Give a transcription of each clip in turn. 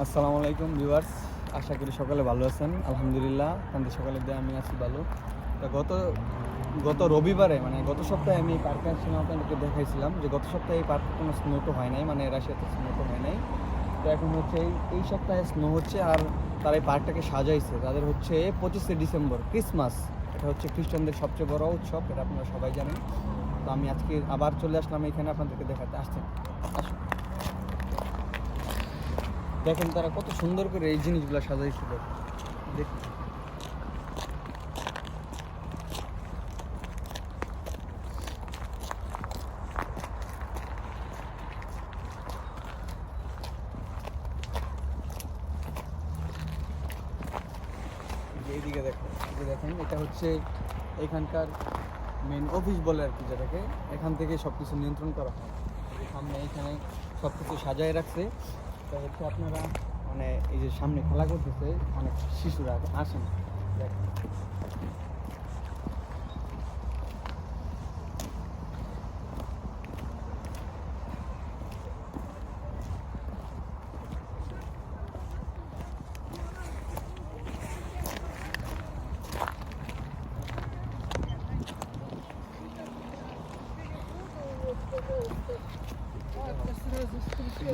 আসসালামু আলাইকুম ভিউয়ার্স, আশা করি সকালে ভালো আছেন। আলহামদুলিল্লাহ আপনাদের সকালে দিয়ে আমি আছি ভালো। তো গত রবিবারে মানে গত সপ্তাহে আমি এই পার্কে আসছিলাম, আপনাদেরকে দেখাইছিলাম যে গত সপ্তাহে এই পার্কে কোনো স্নো তো হয় নাই, মানে রাশিয়াতে স্নো তো হয় নাই। তো এখন হচ্ছে এই সপ্তাহে স্নো হচ্ছে, আর তারা এই পার্কটাকে সাজাইছে। তাদের হচ্ছে 25শে ডিসেম্বর ক্রিসমাস, এটা হচ্ছে খ্রিস্টানদের সবচেয়ে বড় উৎসব, এটা আপনারা সবাই জানেন। তো আমি আজকে আবার চলে আসলাম এখানে আপনাদেরকে দেখাতে। আসছেন, আসুন দেখেন তারা কত সুন্দর করে এই জিনিসগুলো সাজাইছিল। দেখুন, এইদিকে দেখেন, দেখেন এটা হচ্ছে এখানকার মেন অফিস বলে আর কি, যেটাকে এখান থেকে সব কিছু নিয়ন্ত্রণ করা হয়। সামনে এখানে সব কিছু সাজায় রাখছে। তো হচ্ছে আপনারা মানে এই যে সামনে খেলা করতেছে অনেক শিশুরা, আসেন দেখেন।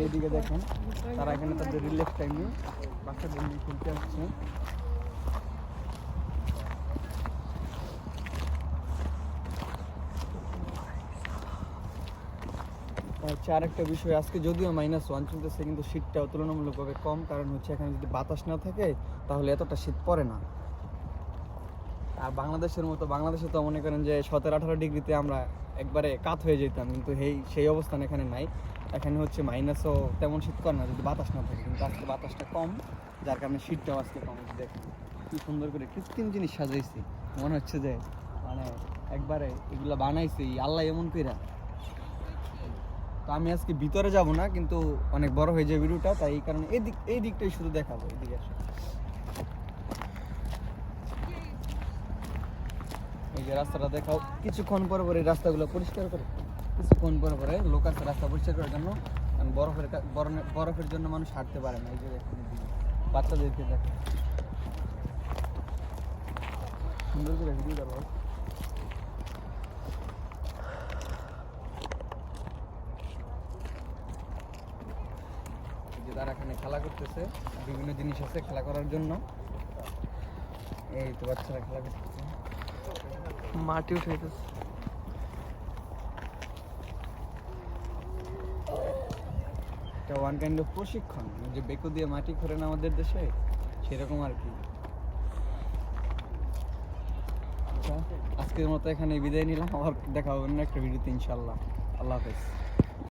এইদিকে দেখেন তারা এখানে তাদের রিল্যাক্স টাইমে বাচ্চাদের নিয়ে খেলতে আসছে। হচ্ছে আরেকটা বিষয়, আজকে যদিও -1 চলতেছে কিন্তু শীতটাও তুলনামূলকভাবে কম, কারণ হচ্ছে এখানে যদি বাতাস না থাকে তাহলে এতটা শীত পড়ে না। আর বাংলাদেশের মতো, বাংলাদেশে তো মনে করেন যে 17-18 ডিগ্রিতে আমরা একবারে কাত হয়ে যেতাম, কিন্তু সেই অবস্থান এখানে নাই। এখানে হচ্ছে মাইনাসও তেমন শীত করে না যদি বাতাস না থাকে, কিন্তু আজকে বাতাসটা কম, যার কারণে শীতটাও আজকে কম। দেখেন কি সুন্দর করে কৃত্রিম জিনিস সাজাইছি, মনে হচ্ছে যে মানে একবারে এগুলো বানাইছে আল্লাহ এমন কইরা। তো আমি আজকে ভিতরে যাব না, কিন্তু অনেক বড় হয়ে যায় ভিডিওটা, তাই এই কারণে এই দিকটাই শুধু দেখাবো। এদিকে আসো, এই যে রাস্তাটা দেখাও। কিছুক্ষণ পরে পরে এই রাস্তাগুলো পরিষ্কার করে, কিছুক্ষণ পরে পরে লোক আছে রাস্তা পরিষ্কার করার জন্য, কারণ বরফের জন্য মানুষ হাঁটতে পারে না। এই যে দেখেন বাচ্চাদেরকে দেখেন সুন্দর করে ভিডিও দেখাও। যে তারা এখানে খেলা করতেছে, বিভিন্ন জিনিস আছে খেলা করার জন্য। এই তো বাচ্চারা খেলা করতেছে, মাটি উঠাইতেছে। এটা ওয়ান কাইন্ড অফ প্রশিক্ষণ, যে বেকু দিয়ে মাটি খোঁড়ে না আমাদের দেশে, সেরকম আর কি। আচ্ছা, আজকের মতো এখানে বিদায় নিলাম, আবার দেখা হবে অন্য একটা ভিডিওতে ইনশাল্লাহ। আল্লাহ হাফেজ।